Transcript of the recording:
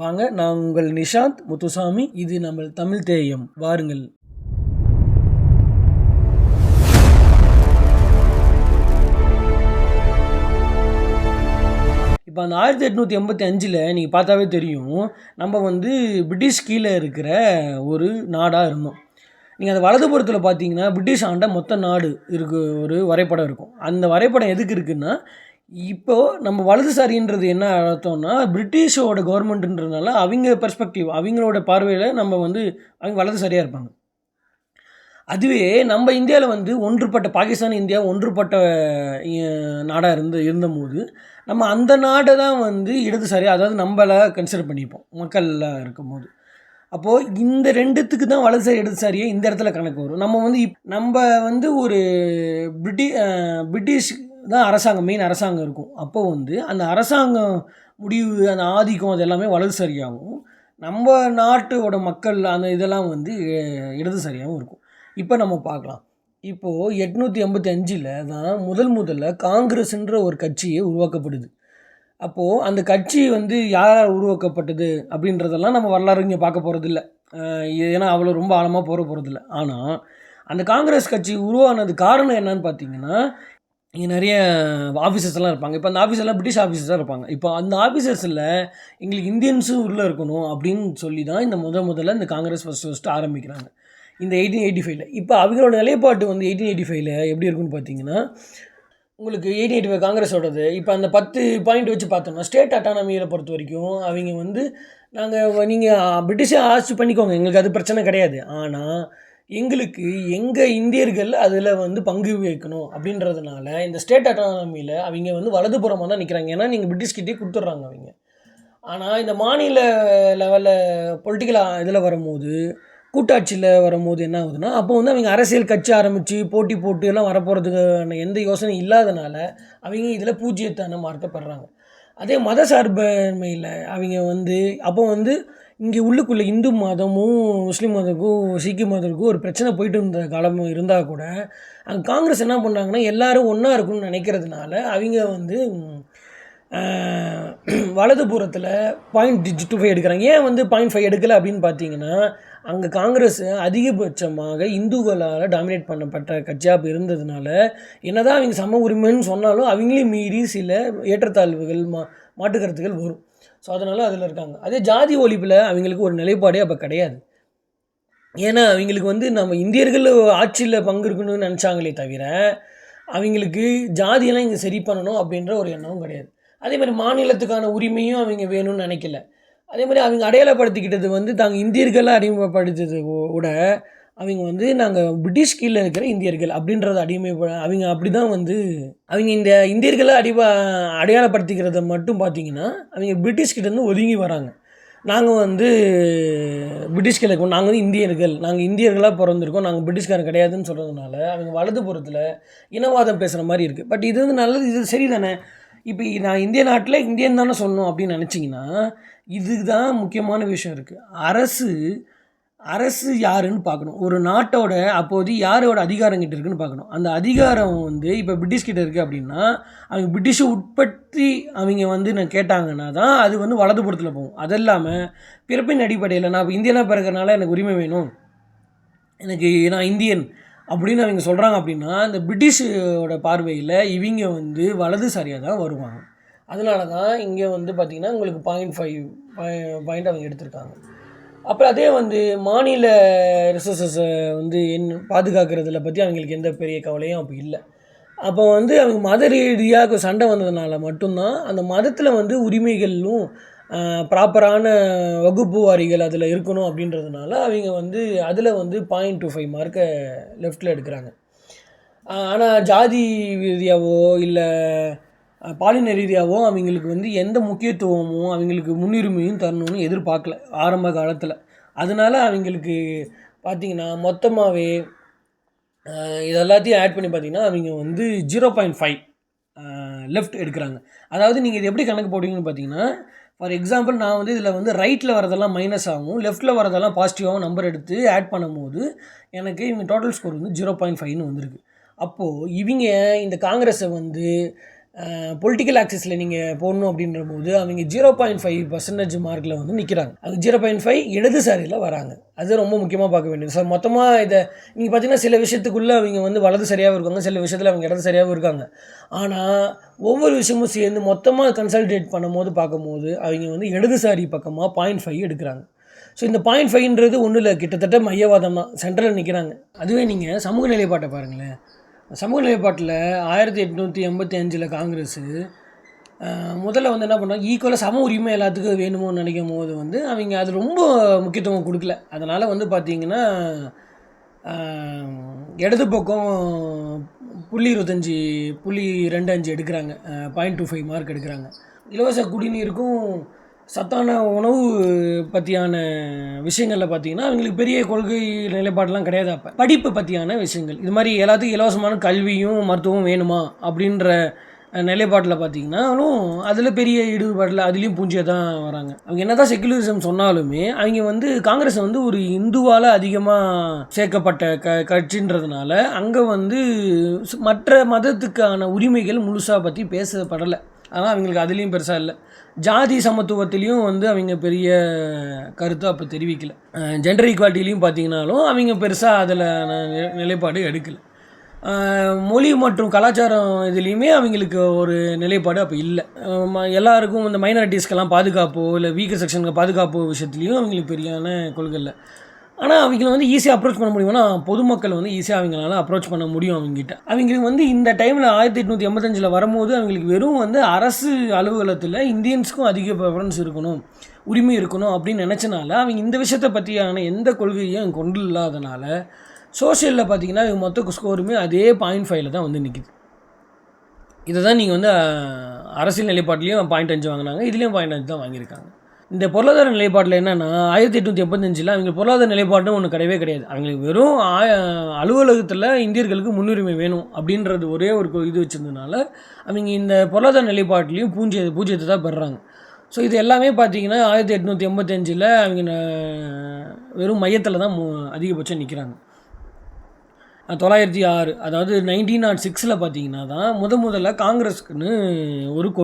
வாங்க, நான் உங்கள் நிஷாந்த் முத்துசாமி. இது நம்ம தமிழ் தேயம். வாருங்கள். இப்போ அந்த 1885 நீங்கள் பார்த்தாவே தெரியும், நம்ம வந்து பிரிட்டிஷ் கீழே இருக்கிற ஒரு நாடாக இருந்தோம். நீங்கள் அந்த வலதுபுறத்தில் பார்த்தீங்கன்னா பிரிட்டிஷ் ஆண்ட மொத்த நாடு இருக்கு, ஒரு வரைபடம் இருக்கும். அந்த வரைபடம் எதுக்கு இருக்குன்னா, இப்போது நம்ம வலதுசாரின்றது என்ன அர்த்தம்னா, பிரிட்டிஷோட கவர்மெண்ட்டுன்றதுனால அவங்க பெர்ஸ்பெக்டிவ், அவங்களோட பார்வையில் நம்ம வந்து அவங்க வலதுசாரியாக இருப்பாங்க. அதுவே நம்ம இந்தியாவில் வந்து ஒன்றுபட்ட பாகிஸ்தான், இந்தியா ஒன்றுபட்ட நாடாக இருந்தபோது நம்ம அந்த நாடை தான் வந்து இடதுசாரியாக, அதாவது நம்மளை கன்சிடர் பண்ணிப்போம் மக்கள்லாம் இருக்கும்போது. அப்போது இந்த ரெண்டுத்துக்கு தான் வலதுசாரி இடதுசாரியே இந்த இடத்துல கணக்கு வரும். நம்ம வந்து ஒரு பிரிட்டிஷ் தான் அரசாங்கம், மெயின் அரசாங்கம் இருக்கும். அப்போது வந்து அந்த அரசாங்கம் முடிவு, அந்த ஆதிக்கம், அது எல்லாமே வலதுசாரியாகவும், நம்ம நாட்டோட மக்கள் அந்த இதெல்லாம் வந்து இடதுசாரியாகவும் இருக்கும். இப்போ நம்ம பார்க்கலாம். இப்போது 885 தான் முதல்ல காங்கிரஸ்ன்ற ஒரு கட்சியே உருவாக்கப்படுது. அப்போது அந்த கட்சி வந்து யாரால் உருவாக்கப்பட்டது அப்படின்றதெல்லாம் நம்ம வரலாறு இங்கே பார்க்க போகிறதில்ல. ஏன்னா அவ்வளோ ரொம்ப ஆழமாக போகிறதில்ல. ஆனால் அந்த காங்கிரஸ் கட்சி உருவானது காரணம் என்னன்னு பார்த்தீங்கன்னா, இங்கே நிறைய ஆஃபீஸர்ஸ்லாம் இருப்பாங்க. இப்போ அந்த ஆஃபீஸர்லாம் பிரிட்டிஷ் ஆஃபீஸர்ஸாக இருப்பாங்க. இப்போ அந்த ஆஃபீஸர்ஸில் எங்களுக்கு இந்தியன்ஸும் உள்ளே இருக்கணும் அப்படின்னு சொல்லி தான் இந்த முதல்ல இந்த காங்கிரஸ் ஃபஸ்ட்டு ஆரம்பிக்கிறாங்க இந்த 1885. இப்போ அவங்களோட நிலைப்பாட்டு வந்து 1885 எப்படி இருக்குன்னு பார்த்தீங்கன்னா, உங்களுக்கு 1885 காங்கிரஸோடது இப்போ அந்த 10 பாயிண்ட் வச்சு பார்த்தோம்னா, ஸ்டேட் அட்டானமியில் பொறுத்த வரைக்கும் அவங்க வந்து நீங்கள் பிரிட்டிஷை ஆட்சி பண்ணிக்கோங்க, எங்களுக்கு அது பிரச்சனை கிடையாது. ஆனால் எங்களுக்கு எங்கள் இந்தியர்கள் அதில் வந்து பங்கு வைக்கணும் அப்படின்றதுனால இந்த ஸ்டேட் அட்டானமியில் அவங்க வந்து வலதுபுறமாக தான் நிற்கிறாங்க. ஏன்னா நீங்கள் பிரிட்டிஷ்கிட்டே கொடுத்துட்றாங்க அவங்க. ஆனால் இந்த மாநில லெவலில் பொலிட்டிக்கல் இதில் வரும்போது, கூட்டாட்சியில் வரும்போது என்ன ஆகுதுன்னா, அப்போ வந்து அவங்க அரசியல் கட்சி ஆரம்பித்து போட்டி போட்டு எல்லாம் வரப்போகிறதுக்கான எந்த யோசனையும் இல்லாதனால அவங்க இதில் பூஜ்ஜியத்தான மாற்றப்படுறாங்க. அதே மத சார்பின்மையில் அவங்க வந்து அப்போ வந்து இங்கே உள்ளுக்குள்ளே இந்து மதமும் முஸ்லீம் மதத்துக்கும் சீக்கிய மதத்துக்கும் ஒரு பிரச்சனை போயிட்டு இருந்த காலம் இருந்தால் கூட, அங்கே காங்கிரஸ் என்ன பண்ணாங்கன்னா, எல்லோரும் ஒன்றா இருக்கணும்னு நினைக்கிறதுனால அவங்க வந்து வலதுபுறத்தில் 0.25 எடுக்கிறாங்க. ஏன் வந்து 0.5 எடுக்கலை அப்படின்னு பார்த்தீங்கன்னா, அங்கே காங்கிரஸ் அதிகபட்சமாக இந்துக்களால் டாமினேட் பண்ணப்பட்ட கட்சியாக இருந்ததுனால, என்ன தான் அவங்க சம உரிமைன்னு சொன்னாலும் அவங்களையும் மீறி சில ஏற்றத்தாழ்வுகள் மாட்டுக்கருத்துகள் வரும். ஸோ அதனால் அதில் இருக்காங்க. அதே ஜாதி ஒழிப்பில் அவங்களுக்கு ஒரு நிலைப்பாடே அப்போ கிடையாது. ஏன்னா அவங்களுக்கு வந்து நம்ம இந்தியர்கள் ஆட்சியில் பங்கு இருக்கணும்னு நினச்சாங்களே தவிர, அவங்களுக்கு ஜாதியெல்லாம் இங்கே சரி பண்ணணும் அப்படின்ற ஒரு எண்ணமும் கிடையாது. அதே மாதிரி மாநிலத்துக்கான உரிமையும் அவங்க வேணும்னு நினைக்கல. அதே மாதிரி அவங்க அடையாளப்படுத்திக்கிட்டது வந்து தாங்க இந்தியர்களாக அறிமுகப்படுத்தது கூட, அவங்க வந்து நாங்கள் பிரிட்டிஷ் கீழே இருக்கிற இந்தியர்கள் அப்படின்றத அவங்க அப்படி தான் வந்து அவங்க இந்த இந்தியர்களை அடையாளப்படுத்திக்கிறத மட்டும் பார்த்திங்கன்னா, அவங்க பிரிட்டிஷ்கிட்டேருந்து ஒதுங்கி வராங்க. நாங்கள் வந்து பிரிட்டிஷ் கீழே இருக்கோம், நாங்கள் வந்து இந்தியர்கள், நாங்கள் இந்தியர்களாக பிறந்திருக்கோம், நாங்கள் பிரிட்டிஷ்காரன் கிடையாதுன்னு சொல்கிறதுனால அவங்க வலதுபுறத்தில் இனவாதம் பேசுகிற மாதிரி இருக்குது. பட் இது வந்து நல்லது, இது சரி தானே. இப்போ நான் இந்திய நாட்டில் இந்தியன் தானே சொல்லணும் அப்படின்னு நினச்சிங்கன்னா, இதுதான் முக்கியமான விஷயம் இருக்குது. அரசு யாருன்னு பார்க்கணும். ஒரு நாட்டோட அப்போது யாரோட அதிகாரம் கிட்ட இருக்குன்னு பார்க்கணும். அந்த அதிகாரம் வந்து இப்போ பிரிட்டிஷ்கிட்ட இருக்குது அப்படின்னா, அவங்க பிரிட்டிஷை உட்படுத்தி அவங்க வந்து கேட்டாங்கன்னா தான் அது வந்து வலதுபுறத்தில் போகும். அது இல்லாமல் பிறப்பின் அடிப்படையில் நான் இப்போ இந்தியனாக பிறக்கிறனால எனக்கு உரிமை வேணும், நான் இந்தியன் அப்படின்னு அவங்க சொல்கிறாங்க அப்படின்னா, இந்த பிரிட்டிஷோட பார்வையில் இவங்க வந்து வலதுசாரியாக தான் வருவாங்க. அதனால தான் இங்கே வந்து பார்த்திங்கன்னா உங்களுக்கு 0.5 பாயிண்ட் அவங்க எடுத்திருக்காங்க. அப்புறம் அதே வந்து மாநில ரிசோர்ஸஸை வந்து பாதுகாக்கிறதுல பற்றி அவங்களுக்கு எந்த பெரிய கவலையும் அப்போ இல்லை. அப்போ வந்து அவங்க மத ரீதியாக சண்டை வந்ததுனால மட்டும்தான் அந்த மதத்தில் வந்து உரிமைகளும் ப்ராப்பரான வகுப்பு வாரிகள் அதில் இருக்கணும் அப்படின்றதுனால அவங்க வந்து அதில் வந்து 0.25 மார்க்கை லெஃப்டில் எடுக்கிறாங்க. ஆனால் ஜாதி ரீதியாவோ இல்லை பாலின ரீதியாகவோ அவங்களுக்கு வந்து எந்த முக்கியத்துவமும் அவங்களுக்கு முன்னுரிமையும் தரணும்னு எதிர்பார்க்கல ஆரம்ப காலத்தில். அதனால் அவங்களுக்கு பார்த்திங்கன்னா மொத்தமாகவே இது எல்லாத்தையும் ஆட் பண்ணி பார்த்திங்கன்னா அவங்க வந்து 0.5 லெஃப்ட் எடுக்கிறாங்க. அதாவது நீங்கள் இது எப்படி கணக்கு போடுவீங்கன்னு பார்த்தீங்கன்னா, ஃபார் எக்ஸாம்பிள் நான் வந்து இதில் வந்து ரைட்டில் வரதெல்லாம் மைனஸ் ஆகும், லெஃப்ட்டில் வரதெல்லாம் பாசிட்டிவாகவும் நம்பர் எடுத்து ஆட் பண்ணும்போது எனக்கு இவங்க டோட்டல் ஸ்கோர் வந்து 0.5ன்னு வந்திருக்கு. அப்போது இவங்க இந்த காங்கிரஸை வந்து பொலிட்டிக்கல் ஆக்சிஸில் நீங்கள் போடணும் அப்படின்ற போது அவங்க 0.5% மார்க்கில் வந்து நிற்கிறாங்க. அது 0.5 இடதுசாரியில் வராங்க. அது ரொம்ப முக்கியமாக பார்க்க வேண்டியது. ஸோ மொத்தமாக இதை நீங்கள் பார்த்தீங்கன்னா சில விஷயத்துக்குள்ளே அவங்க வந்து வலதுசாரியாகவும் இருக்காங்க, சில விஷயத்தில் அவங்க இடதுசாரியாகவும் இருக்காங்க. ஆனால் ஒவ்வொரு விஷயமும் சேர்ந்து மொத்தமாக கன்சல்டேட் பண்ணும்போது பார்க்கும்போது அவங்க வந்து இடதுசாரி பக்கமாக 0.5 எடுக்கிறாங்க. ஸோ இந்த 0.5ன்றது ஒன்றும் இல்லை, கிட்டத்தட்ட மையவாதம் தான், சென்ட்ரலில் நிற்கிறாங்க. அதுவே நீங்கள் சமூக நிலைப்பாட்டை பாருங்களேன். சமூக நிலைப்பாட்டில் 1885 காங்கிரஸு முதல்ல வந்து என்ன பண்ணாங்க, ஈக்குவலாக சம உரிமை எல்லாத்துக்கும் வேணுமோன்னு நினைக்கும் போது வந்து அவங்க அது ரொம்ப முக்கியத்துவம் கொடுக்கல. அதனால் வந்து பார்த்திங்கன்னா இடது பக்கம் 0.25 எடுக்கிறாங்க, 0.25 மார்க் எடுக்கிறாங்க. இலவச குடிநீருக்கும் சத்தான உணவு பற்றியான விஷயங்களில் பார்த்திங்கன்னா அவங்களுக்கு பெரிய கொள்கை நிலைப்பாடெலாம் கிடையாது. அப்போ படிப்பு பற்றியான விஷயங்கள், இது மாதிரி எல்லாத்துக்கும் இலவசமான கல்வியும் மருத்துவம் வேணுமா அப்படின்ற நிலைப்பாட்டில் பார்த்திங்கன்னாலும் அதில் பெரிய ஈடுபாடில் அதுலேயும் பூஞ்சியாக தான் வராங்க. அவங்க என்ன தான் செக்குலரிசம் சொன்னாலுமே அவங்க வந்து காங்கிரஸ் வந்து ஒரு இந்துவால் அதிகமாக சேர்க்கப்பட்ட கட்சின்றதுனால அங்கே வந்து மற்ற மதத்துக்கான உரிமைகள் முழுசாக பற்றி பேசப்படலை. ஆனால் அவங்களுக்கு அதுலேயும் பெருசாக இல்லை. ஜாதி சமத்துவத்திலையும் வந்து அவங்க பெரிய கருத்தை அப்போ தெரிவிக்கலை. ஜெண்டர் ஈக்வாலிட்டிலையும் பார்த்திங்கனாலும் அவங்க பெருசாக அதில் நிலைப்பாடு எடுக்கலை. மொழி மற்றும் கலாச்சாரம் இதுலேயுமே அவங்களுக்கு ஒரு நிலைப்பாடு அப்போ இல்லை. எல்லாருக்கும் இந்த மைனாரிட்டிஸ்க்கெல்லாம் பாதுகாப்போ இல்லை வீக்கர் செக்ஷனுக்கு பாதுகாப்பு விஷயத்துலேயும் அவங்களுக்கு பெரியான கொள்கை இல்லை. ஆனால் அவங்கள வந்து ஈஸியாக அப்ரோச் பண்ண முடியும்னா பொதுமக்கள் வந்து ஈஸியாக அவங்களால அப்ரோச் பண்ண முடியும் அவங்ககிட்ட. அவங்களுக்கு வந்து இந்த டைமில் 1885 வரும்போது அவங்களுக்கு வெறும் வந்து அரசு அலுவலகத்தில் இந்தியன்ஸுக்கும் அதிக ப்ரிஃபரன்ஸ் இருக்கணும், உரிமை இருக்கணும் அப்படின்னு நினச்சனால அவங்க இந்த விஷயத்தை பற்றியான எந்த கொள்கையும் கொண்டு இல்லாதனால சோஷியலில் பார்த்திங்கன்னா இவங்க மொத்த ஸ்கோருமே அதே 0.5 தான் வந்து நிற்கிது. இதை தான் நீங்கள் வந்து அரசியல் நிலைப்பாட்டிலையும் 0.5 வாங்கினாங்க, இதுலேயும் 0.5 தான் வாங்கியிருக்காங்க. இந்த பொருளாதார நிலைப்பாட்டில் என்னென்னா 1885 அவங்க பொருளாதார நிலைப்பாடுன்னு ஒன்று கிடையவே கிடையாது. அவங்களுக்கு வெறும் அலுவலகத்தில் இந்தியர்களுக்கு முன்னுரிமை வேணும் அப்படின்றது ஒரே ஒரு இது வச்சுருந்ததுனால அவங்க இந்த பொருளாதார நிலைப்பாட்டிலையும் பூஜ்ஜியத்தை தான் பெறுறாங்க. ஸோ இது எல்லாமே பார்த்திங்கன்னா 1885 அவங்க வெறும் மையத்தில் தான் அதிகபட்சம் நிற்கிறாங்க. 906 அதாவது 1906 பார்த்திங்கன்னா தான் முதல்ல காங்கிரஸுக்குன்னு ஒரு